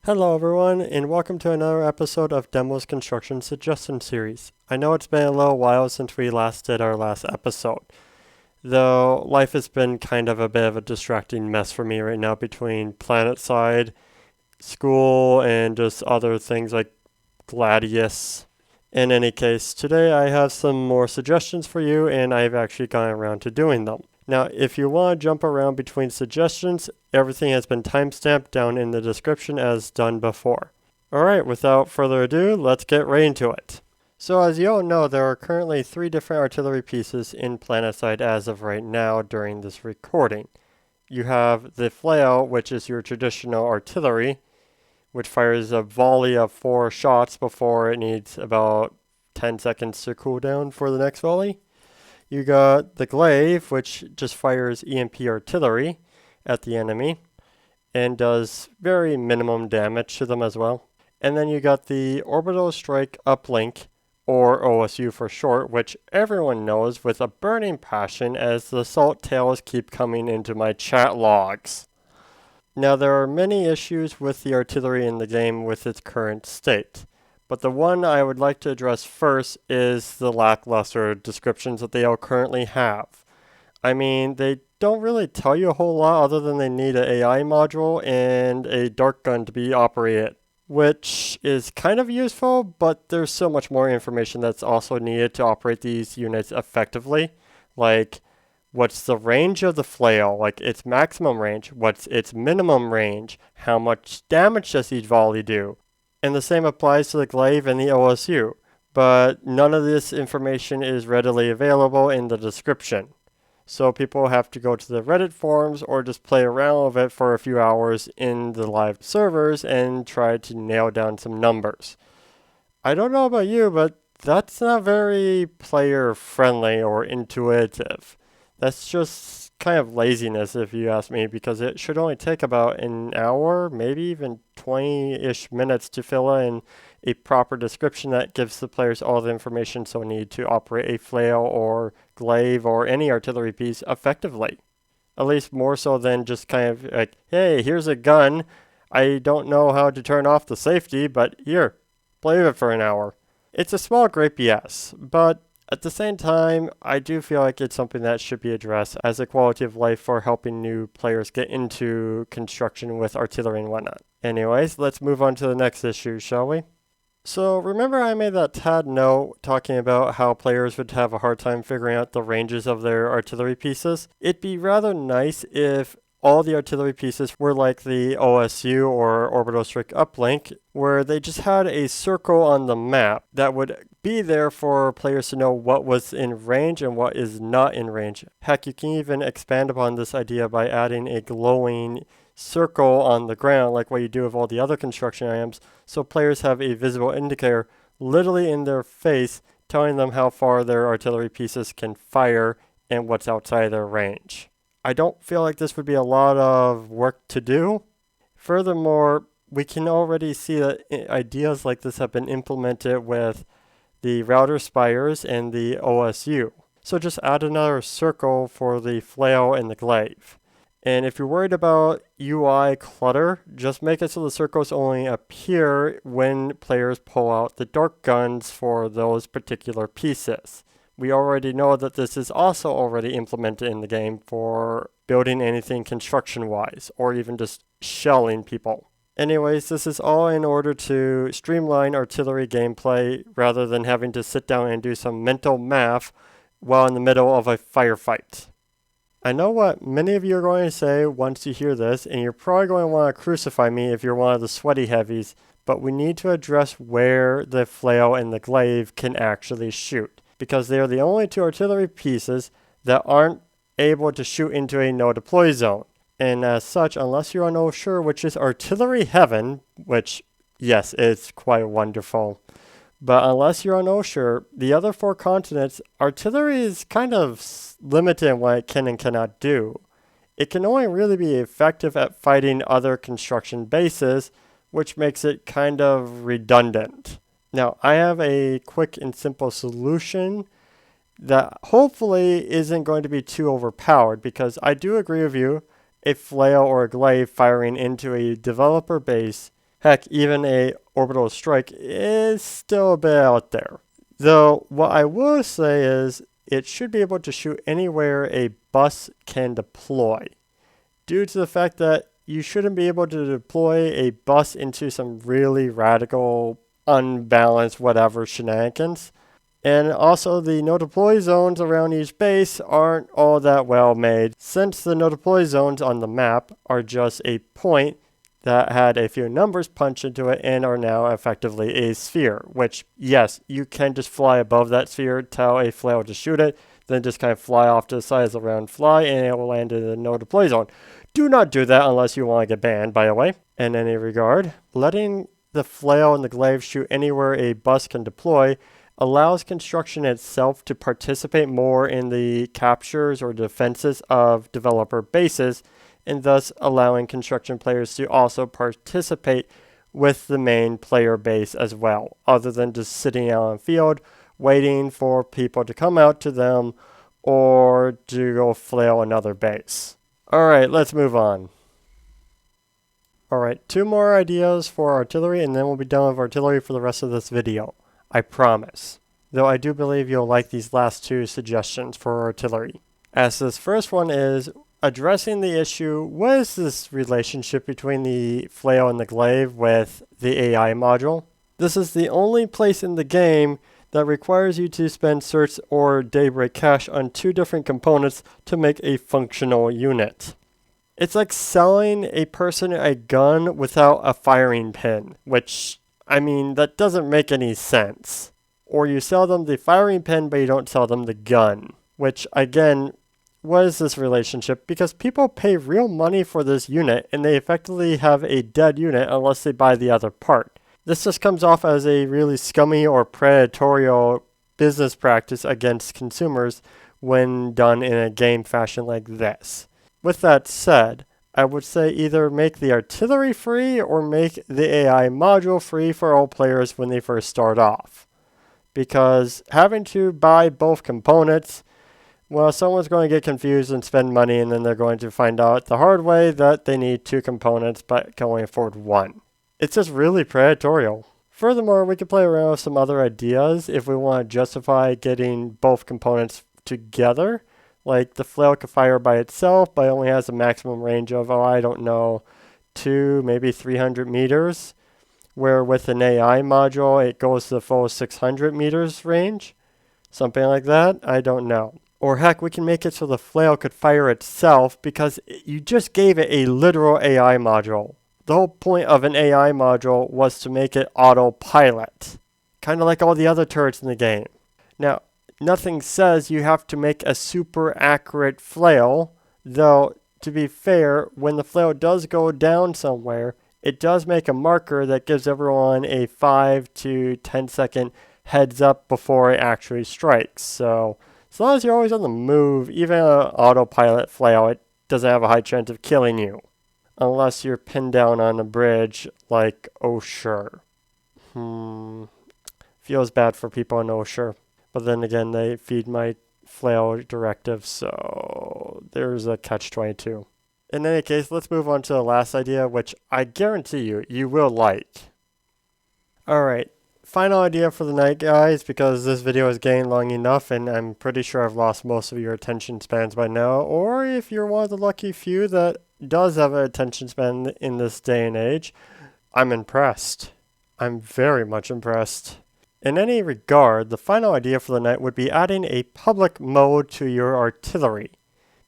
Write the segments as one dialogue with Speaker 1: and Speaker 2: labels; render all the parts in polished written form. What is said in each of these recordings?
Speaker 1: Hello everyone, and welcome to another episode of Demo's Construction Suggestion Series. I know it's been a little while since we last did our last episode, though life has been kind of a bit of a distracting mess for me right now between Planetside, school, and just other things like Gladius. In any case, today I have some more suggestions for you, and I've actually gone around to doing them. Now, if you want to jump around between suggestions, everything has been timestamped down in the description as done before. Alright, without further ado, let's get right into it. So as you all know, there are currently 3 different artillery pieces in Planetside as of right now during this recording. You have the flail, which is your traditional artillery, which fires a volley of 4 shots before it needs about 10 seconds to cool down for the next volley. You got the glaive, which just fires EMP artillery at the enemy and does very minimum damage to them as well. And then you got the orbital strike uplink, or OSU for short, which everyone knows with a burning passion as the salt tales keep coming into my chat logs. Now there are many issues with the artillery in the game with its current state. But the one I would like to address first is the lackluster descriptions that they all currently have. I mean, they don't really tell you a whole lot other than they need an AI module and a dart gun to be operated, which is kind of useful, but there's so much more information that's also needed to operate these units effectively. Like, what's the range of the flail, like its maximum range, what's its minimum range, how much damage does each volley do? And the same applies to the glaive and the OSU, but none of this information is readily available in the description. So people have to go to the Reddit forums or just play around with it for a few hours in the live servers and try to nail down some numbers. I don't know about you, but that's not very player friendly or intuitive. That's just kind of laziness if you ask me, because it should only take about an hour, maybe even 20-ish minutes to fill in a proper description that gives the players all the information so need to operate a flail or glaive or any artillery piece effectively. At least more so than just kind of like, hey, here's a gun. I don't know how to turn off the safety, but here, play with it for an hour. It's a small grape, yes, but at the same time, I do feel like it's something that should be addressed as a quality of life for helping new players get into construction with artillery and whatnot. Anyways, let's move on to the next issue, shall we? So remember I made that tad note talking about how players would have a hard time figuring out the ranges of their artillery pieces? It'd be rather nice if all the artillery pieces were like the OSU or orbital strike uplink, where they just had a circle on the map that would be there for players to know what was in range and what is not in range. Heck, you can even expand upon this idea by adding a glowing circle on the ground like what you do with all the other construction items, so players have a visible indicator literally in their face telling them how far their artillery pieces can fire and what's outside their range. I don't feel like this would be a lot of work to do. Furthermore, we can already see that ideas like this have been implemented with the router spires and the OSU. So just add another circle for the flail and the glaive. And if you're worried about UI clutter, just make it so the circles only appear when players pull out the dart guns for those particular pieces. We already know that this is also already implemented in the game for building anything construction-wise, or even just shelling people. Anyways, this is all in order to streamline artillery gameplay rather than having to sit down and do some mental math while in the middle of a firefight. I know what many of you are going to say once you hear this, and you're probably going to want to crucify me if you're one of the sweaty heavies, but we need to address where the flail and the glaive can actually shoot, because they are the only 2 artillery pieces that aren't able to shoot into a no-deploy zone. And as such, unless you're on Oshur, which is artillery heaven, which, yes, it's quite wonderful, but unless you're on Oshur, the other 4 continents, artillery is kind of limited in what it can and cannot do. It can only really be effective at fighting other construction bases, which makes it kind of redundant. Now, I have a quick and simple solution that hopefully isn't going to be too overpowered, because I do agree with you, a flail or a glaive firing into a developer base Heck, even a orbital strike is still a bit out there. Though, what I will say is, it should be able to shoot anywhere a bus can deploy, due to the fact that you shouldn't be able to deploy a bus into some really radical, unbalanced, whatever shenanigans. And also, the no deploy zones around each base aren't all that well made, since the no deploy zones on the map are just a point that had a few numbers punched into it and are now effectively a sphere, which, yes, you can just fly above that sphere, tell a flail to shoot it, then just kind of fly off to the side as a round fly, and it will land in the no deploy zone. Do not do that unless you want to get banned, by the way. In any regard, letting the flail and the glaive shoot anywhere a bus can deploy allows construction itself to participate more in the captures or defenses of developer bases, and thus allowing construction players to also participate with the main player base as well, other than just sitting out on the field waiting for people to come out to them or to go flail another base. Alright, let's move on. Alright, 2 more ideas for artillery, and then we'll be done with artillery for the rest of this video. I promise. Though I do believe you'll like these last 2 suggestions for artillery. As this first one is addressing the issue, what is this relationship between the flail and the glaive with the AI module? This is the only place in the game that requires you to spend certs or daybreak cash on 2 different components to make a functional unit. It's like selling a person a gun without a firing pin, which, I mean, that doesn't make any sense. Or you sell them the firing pin, but you don't sell them the gun, which, again, what is this relationship? Because people pay real money for this unit, and they effectively have a dead unit unless they buy the other part. This just comes off as a really scummy or predatory business practice against consumers when done in a game fashion like this. With that said, I would say either make the artillery free or make the AI module free for all players when they first start off. Because having to buy both components, well, someone's going to get confused and spend money, and then they're going to find out the hard way that they need 2 components but can only afford 1. It's just really predatory. Furthermore, we could play around with some other ideas if we want to justify getting both components together. Like the flail could fire by itself, but it only has a maximum range of, I don't know, 2, maybe 300 meters. Where with an AI module, it goes to the full 600 meters range. Something like that, I don't know. Or heck, we can make it so the flail could fire itself because you just gave it a literal AI module. The whole point of an AI module was to make it autopilot. Kind of like all the other turrets in the game. Now, nothing says you have to make a super accurate flail, though to be fair, when the flail does go down somewhere, it does make a marker that gives everyone a 5 to 10 second heads up before it actually strikes. So as long as you're always on the move, even an autopilot flail, it doesn't have a high chance of killing you. Unless you're pinned down on a bridge like Osher. Feels bad for people in Osher. But then again, they feed my flail directive, so there's a catch-22. In any case, let's move on to the last idea, which I guarantee you will like. Alright, final idea for the night, guys, because this video is getting long enough, and I'm pretty sure I've lost most of your attention spans by now, or if you're one of the lucky few that does have an attention span in this day and age, I'm impressed. I'm very much impressed. In any regard, the final idea for the night would be adding a public mode to your artillery.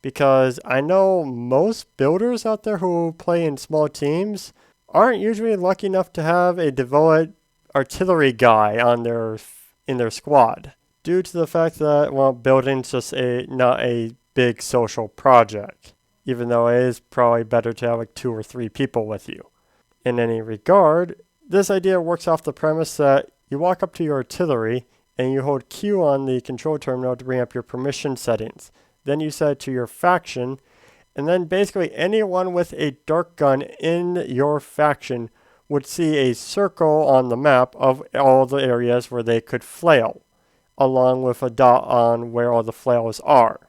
Speaker 1: Because I know most builders out there who play in small teams aren't usually lucky enough to have a devoted artillery guy in their squad. Due to the fact that, well, building's just not a big social project. Even though it is probably better to have like 2 or 3 people with you. In any regard, this idea works off the premise that you walk up to your artillery and you hold Q on the control terminal to bring up your permission settings. Then you set it to your faction, and then basically anyone with a dark gun in your faction would see a circle on the map of all the areas where they could flail, along with a dot on where all the flails are.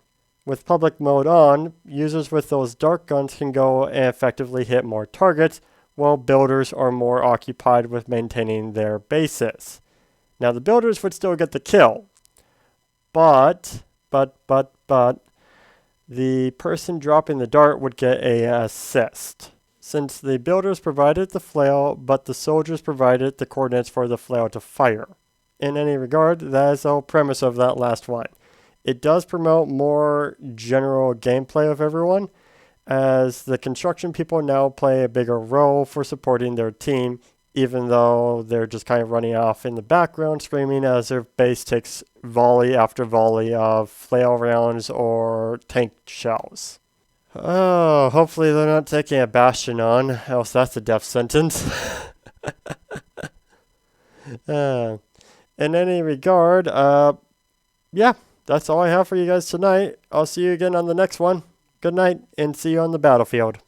Speaker 1: With public mode on, users with those dark guns can go and effectively hit more targets, while builders are more occupied with maintaining their bases. Now the builders would still get the kill, but, the person dropping the dart would get a assist. Since the builders provided the flail, but the soldiers provided the coordinates for the flail to fire. In any regard, that is the whole premise of that last one. It does promote more general gameplay of everyone, as the construction people now play a bigger role for supporting their team, even though they're just kind of running off in the background screaming as their base takes volley after volley of flail rounds or tank shells. Oh, hopefully they're not taking a bastion on, else that's a death sentence. In any regard, yeah, that's all I have for you guys tonight. I'll see you again on the next one. Good night, and see you on the battlefield.